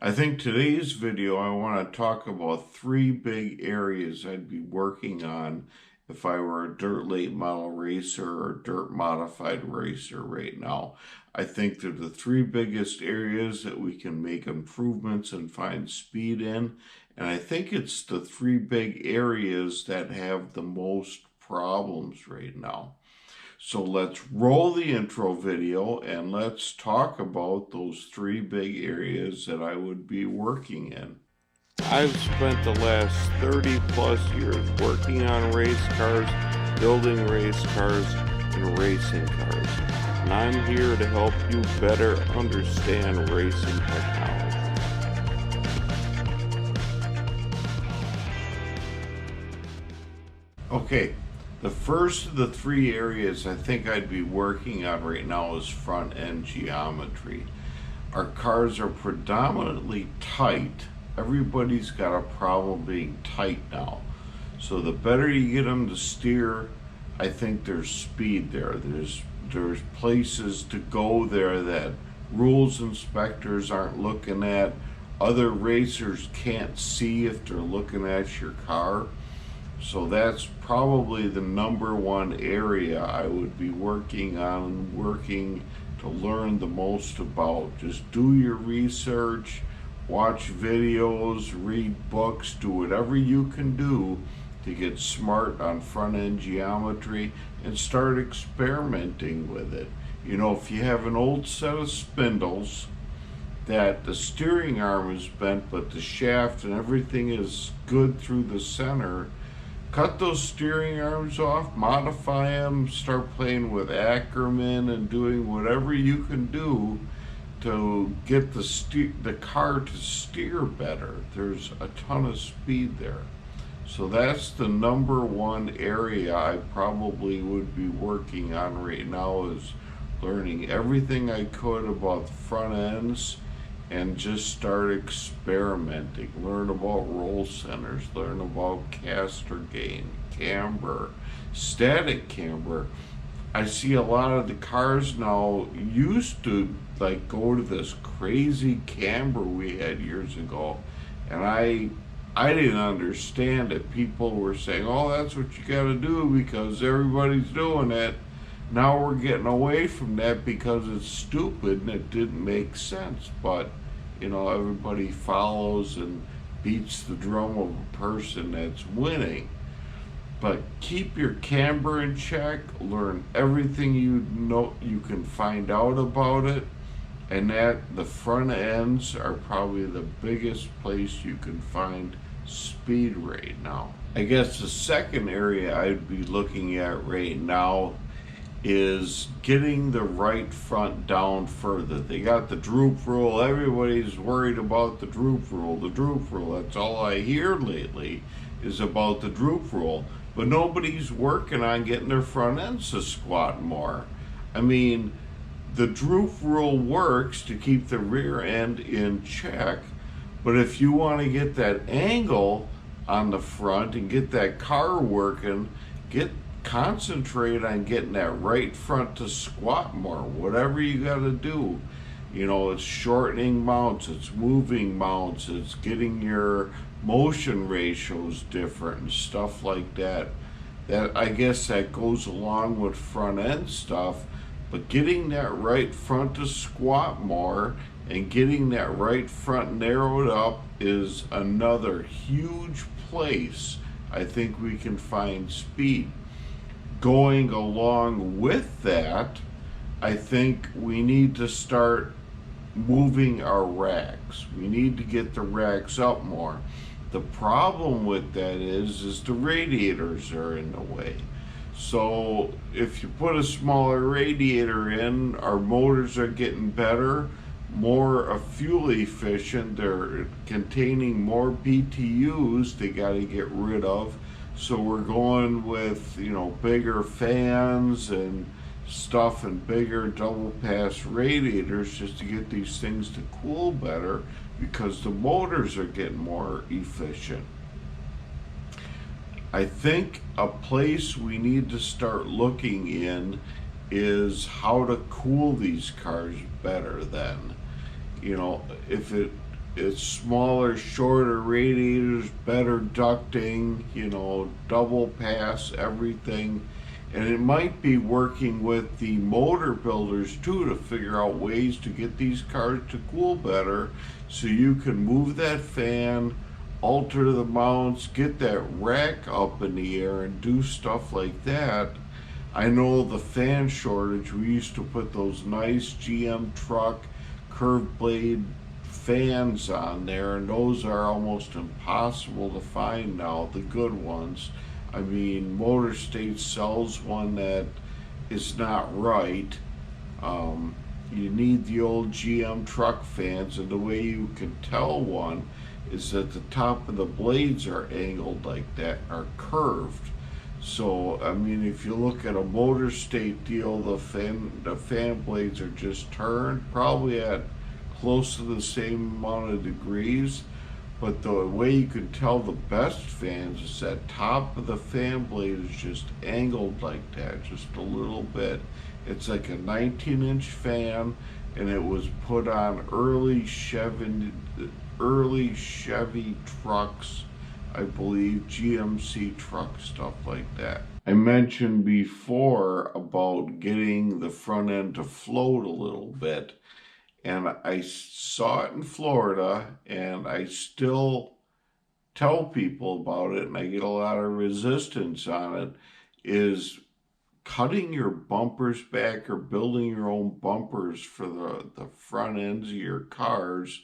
I think today's video I want to talk about three big areas I'd be working on if I were a dirt late model racer or dirt modified racer right now. I think they're the three biggest areas that we can make improvements and find speed in. And I think it's the three big areas that have the most problems right now. So let's roll the intro video and let's talk about those three big areas that I would be working in. I've spent the last 30 plus years working on race cars, building race cars, and racing cars. And I'm here to help you better understand racing technology. Okay. The first of the three areas I think I'd be working on right now is front end geometry. Our cars are predominantly tight. Everybody's got a problem being tight now. So the better you get them to steer, I think there's speed there. There's places to go there that rules inspectors aren't looking at. Other racers can't see if they're looking at your car. So that's probably the number one area I would be working on, working to learn the most about. Just do your research, watch videos, read books, do whatever you can do to get smart on front end geometry and start experimenting with it. You know, if you have an old set of spindles that the steering arm is bent but the shaft and everything is good through the center, cut those steering arms off, modify them, start playing with Ackerman and doing whatever you can do to get the car to steer better. There's a ton of speed there. So that's the number one area I probably would be working on right now, is learning everything I could about the front ends and just start experimenting. Learn about roll centers, learn about caster gain, camber, static camber. I see a lot of the cars now used to like go to this crazy camber we had years ago, and I didn't understand it. People were saying, oh, that's what you got to do because everybody's doing it. Now we're getting away from that because it's stupid and it didn't make sense. But, you know, everybody follows and beats the drum of a person that's winning. But keep your camber in check, learn everything you know you can find out about it, and that the front ends are probably the biggest place you can find speed right now. I guess the second area I'd be looking at right now is getting the right front down further. They got the droop rule. Everybody's worried about the droop rule. The droop rule. That's all I hear lately is about the droop rule. But nobody's working on getting their front ends to squat more. I mean, the droop rule works to keep the rear end in check. But if you want to get that angle on the front and get that car working, concentrate on getting that right front to squat more, whatever you got to do. You know, it's shortening mounts, it's moving mounts, it's getting your motion ratios different and stuff like that. That, I guess, that goes along with front end stuff, but getting that right front to squat more and getting that right front narrowed up is another huge place I think we can find speed. Going along with that, I think we need to start moving our racks. We need to get the racks up more. The problem with that is the radiators are in the way. So if you put a smaller radiator in, our motors are getting better, more fuel efficient, they're containing more BTUs they got to get rid of. So we're going with, you know, bigger fans and stuff and bigger double pass radiators just to get these things to cool better because the motors are getting more efficient. I think a place we need to start looking in is how to cool these cars better then. You know, if it it's smaller, shorter radiators, better ducting, double pass, everything. And it might be working with the motor builders too to figure out ways to get these cars to cool better so you can move that fan, alter the mounts, get that rack up in the air and do stuff like that. I know the fan shortage, we used to put those nice GM truck curved blade fans on there, and those are almost impossible to find now, the good ones. I mean, Motor State sells one that is not right. You need the old GM truck fans, and the way you can tell one is that the top of the blades are angled like that, are curved. So, I mean, if you look at a Motor State deal, the fan blades are just turned, probably at close to the same amount of degrees. But the way you can tell the best fans is that top of the fan blade is just angled like that, just a little bit. It's like a 19-inch fan, and it was put on early Chevy trucks, I believe, GMC truck, stuff like that. I mentioned before about getting the front end to float a little bit. And I saw it in Florida, and I still tell people about it, and I get a lot of resistance on it, is cutting your bumpers back or building your own bumpers for the front ends of your cars,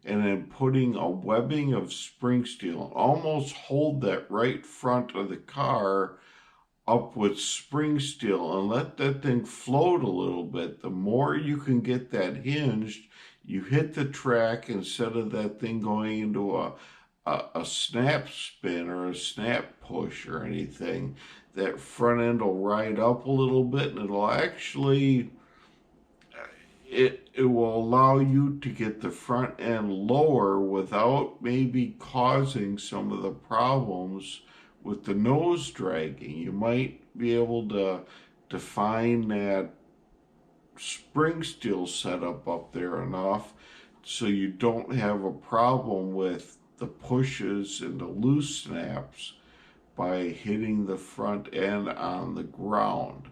and then putting a webbing of spring steel, almost hold that right front of the car up with spring steel and let that thing float a little bit. The more you can get that hinged, you hit the track instead of that thing going into a snap spin or a snap push or anything. That front end will ride up a little bit, and it'll actually, it will allow you to get the front end lower without maybe causing some of the problems with the nose dragging. You might be able to define that spring steel setup up there enough so you don't have a problem with the pushes and the loose snaps by hitting the front end on the ground.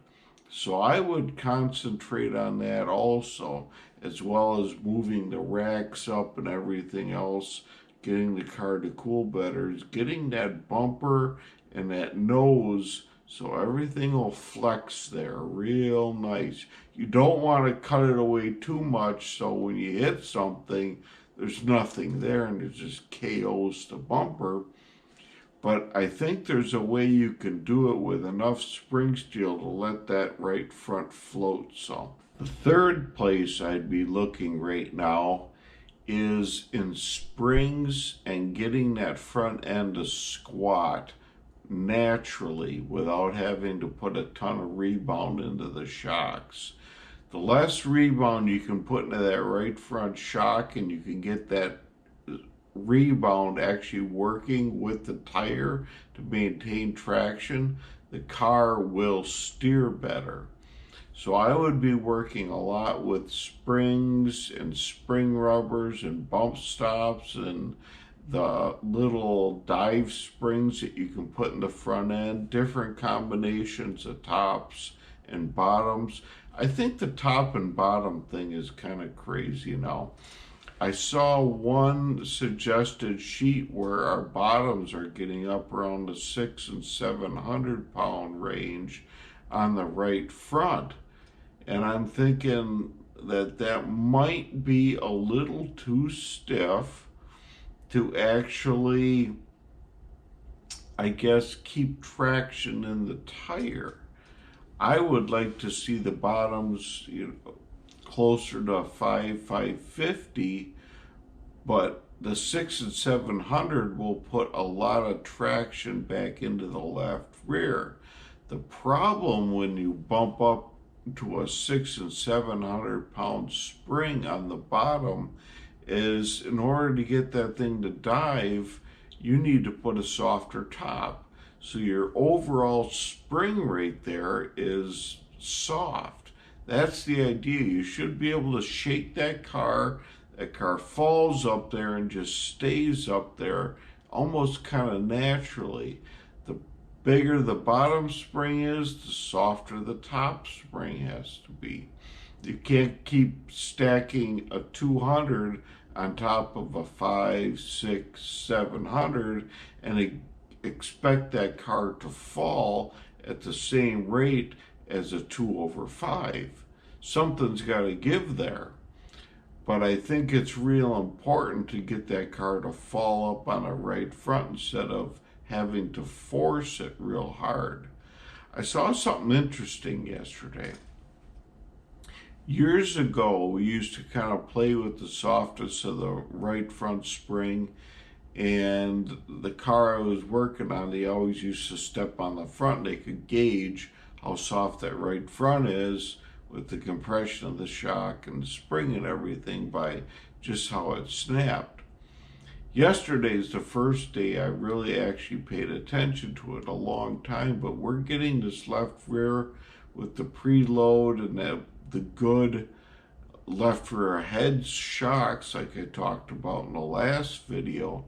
So I would concentrate on that also, as well as moving the racks up and everything else, getting the car to cool better, is getting that bumper and that nose so everything will flex there real nice. You don't want to cut it away too much so when you hit something, there's nothing there and it just KOs the bumper. But I think there's a way you can do it with enough spring steel to let that right front float some. The third place I'd be looking right now is in springs and getting that front end to squat naturally without having to put a ton of rebound into the shocks. The less rebound you can put into that right front shock, and you can get that rebound actually working with the tire to maintain traction, the car will steer better. So I would be working a lot with springs and spring rubbers and bump stops and the little dive springs that you can put in the front end, different combinations of tops and bottoms. I think the top and bottom thing is kind of crazy now. I saw one suggested sheet where our bottoms are getting up around the 600 and 700 pound range on the right front. And I'm thinking that that might be a little too stiff to actually, I guess, keep traction in the tire. I would like to see the bottoms, closer to 550, but the 600 and 700 will put a lot of traction back into the left rear. The problem when you bump up to a 600 and 700 pound spring on the bottom is, in order to get that thing to dive, you need to put a softer top. So your overall spring rate there is soft. That's the idea. You should be able to shake that car that car falls up there and just stays up there almost kind of naturally. The bigger the bottom spring is, the softer the top spring has to be. You can't keep stacking a 200 on top of a 5, 6, 700 and expect that car to fall at the same rate as a 2/5. Something's got to give there. But I think it's real important to get that car to fall up on a right front instead of having to force it real hard. I saw something interesting yesterday. Years ago, we used to kind of play with the softness of the right front spring, and the car I was working on, they always used to step on the front. They could gauge how soft that right front is with the compression of the shock and the spring and everything by just how it snapped. Yesterday's the first day I really actually paid attention to it a long time, but we're getting this left rear with the preload and the good left rear head shocks like I talked about in the last video.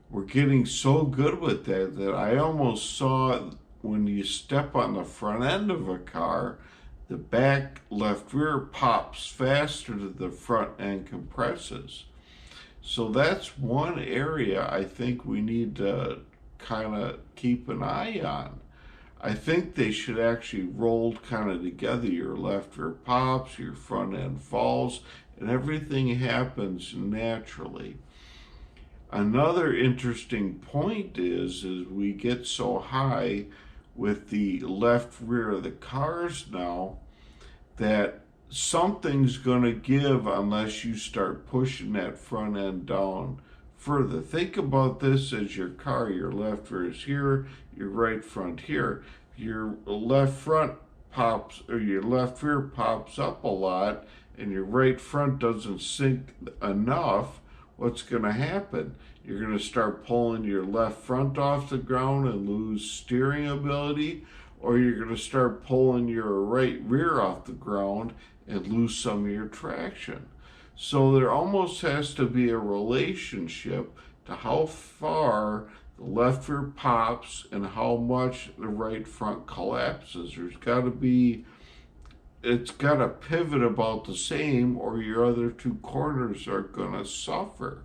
We're getting so good with that I almost saw when you step on the front end of a car, the back left rear pops faster than the front end compresses. So that's one area I think we need to kind of keep an eye on. I think they should actually roll kind of together. Your left rear pops, your front end falls, and everything happens naturally. Another interesting point is we get so high with the left rear of the cars now that something's going to give unless you start pushing that front end down further. Think about this as your car. Your left rear is here, your right front here. Your left front pops, or your left rear pops up a lot, and your right front doesn't sink enough. What's going to happen? You're going to start pulling your left front off the ground and lose steering ability, or you're going to start pulling your right rear off the ground and lose some of your traction. So there almost has to be a relationship to how far the left rear pops and how much the right front collapses. There's got to be, it's got to pivot about the same, or your other two corners are going to suffer.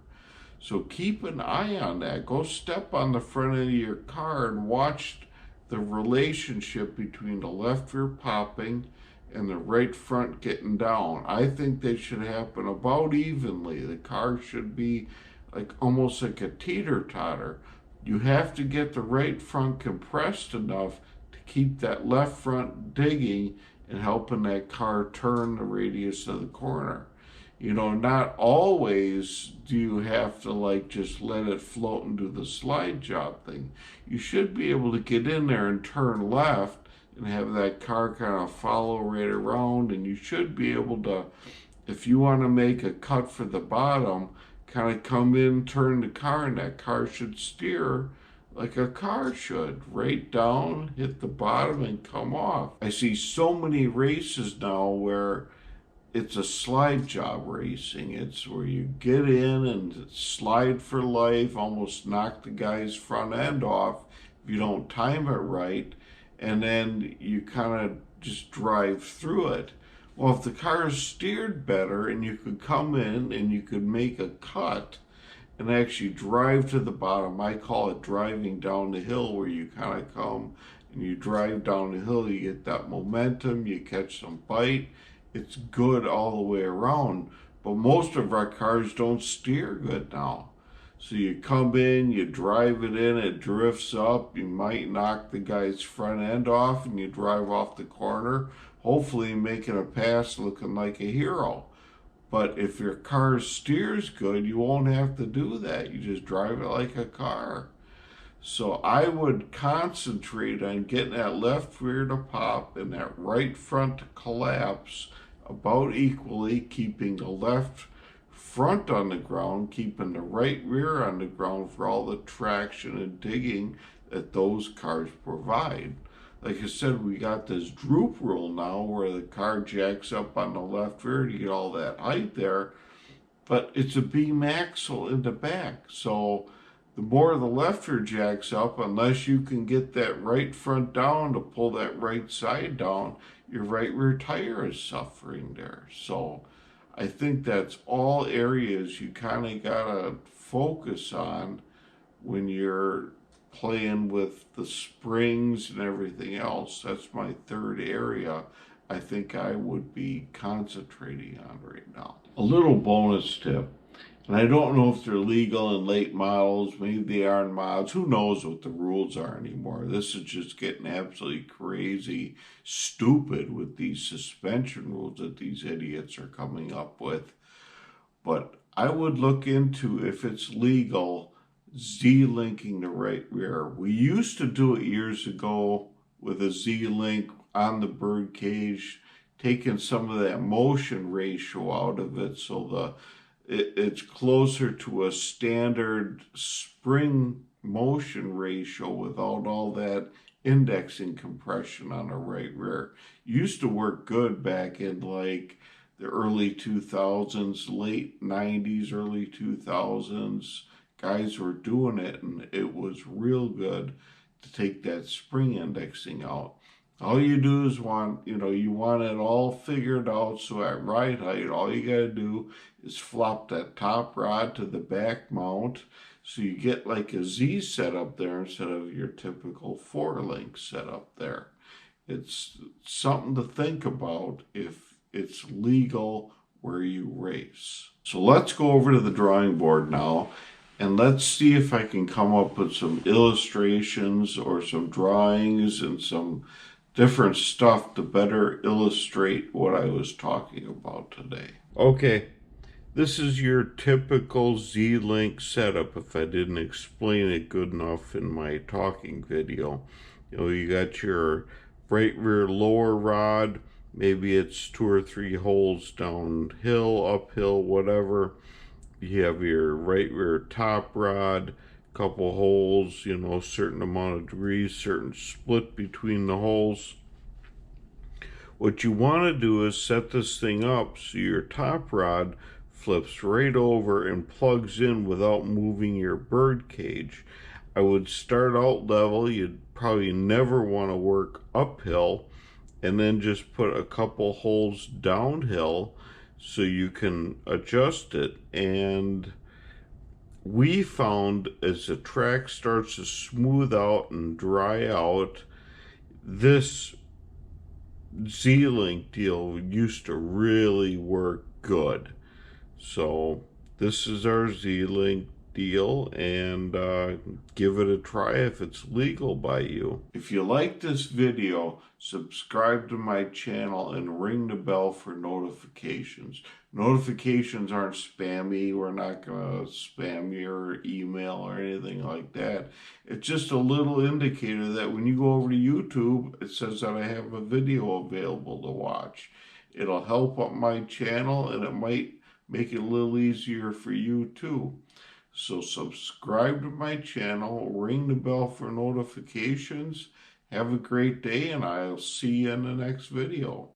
So keep an eye on that. Go step on the front end of your car and watch the relationship between the left rear popping and the right front getting down. I think they should happen about evenly. The car should be like almost like a teeter-totter. You have to get the right front compressed enough to keep that left front digging and helping that car turn the radius of the corner. You know, not always do you have to like just let it float and do the slide job thing. You should be able to get in there and turn left and have that car kind of follow right around, and you should be able to, if you want to make a cut for the bottom, kind of come in, turn the car, and that car should steer like a car should, right down, hit the bottom, and come off. I see so many races now where it's a slide job racing. It's where you get in and slide for life, almost knock the guy's front end off if you don't time it right, and then you kind of just drive through it. Well, if the car is steered better and you could come in and you could make a cut and actually drive to the bottom, I call it driving down the hill, where you kind of come and you drive down the hill, you get that momentum, you catch some bite. It's good all the way around, but most of our cars don't steer good now. So you come in, you drive it in, it drifts up, you might knock the guy's front end off, and you drive off the corner, hopefully making a pass looking like a hero. But if your car steers good, you won't have to do that. You just drive it like a car. So I would concentrate on getting that left rear to pop and that right front to collapse about equally, keeping the left front on the ground, keeping the right rear on the ground for all the traction and digging that those cars provide. Like I said, we got this droop rule now where the car jacks up on the left rear to get all that height there. but it's a beam axle in the back. So the more the left rear jacks up, unless you can get that right front down to pull that right side down, your right rear tire is suffering there. So I think that's all areas you kind of gotta focus on when you're playing with the springs and everything else. That's my third area I think I would be concentrating on right now. A little bonus tip, and I don't know if they're legal in late models, maybe they are in mods, who knows what the rules are anymore. This is just getting absolutely crazy, stupid with these suspension rules that these idiots are coming up with. But I would look into, if it's legal, Z-linking the right rear. We used to do it years ago with a Z-link on the bird cage, taking some of that motion ratio out of it, so it's closer to a standard spring motion ratio without all that indexing compression on the right rear. Used to work good back in like the early 2000s, late 90s, early 2000s. Guys were doing it, and it was real good to take that spring indexing out. All you do is you want it all figured out, so at ride height, all you gotta do is flop that top rod to the back mount, so you get like a Z setup there instead of your typical 4-link setup there. It's something to think about if it's legal where you race. So let's go over to the drawing board now, and let's see if I can come up with some illustrations or some drawings and some different stuff to better illustrate what I was talking about today. Okay, this is your typical Z-Link setup if I didn't explain it good enough in my talking video. You got your right rear lower rod, maybe it's 2 or 3 holes downhill, uphill, whatever. You have your right rear top rod, couple holes, certain amount of degrees, certain split between the holes. What you want to do is set this thing up so your top rod flips right over and plugs in without moving your bird cage. I would start out level. You'd probably never want to work uphill, and then just put a couple holes downhill so you can adjust it. And we found as the track starts to smooth out and dry out, this Z-Link deal used to really work good. So this is our Z-Link deal, and give it a try if it's legal by you. If you like this video, subscribe to my channel and ring the bell for notifications. Notifications aren't spammy. We're not going to spam your email or anything like that. It's just a little indicator that when you go over to YouTube, it says that I have a video available to watch. It'll help up my channel, and it might make it a little easier for you too. So subscribe to my channel, ring the bell for notifications. Have a great day, and I'll see you in the next video.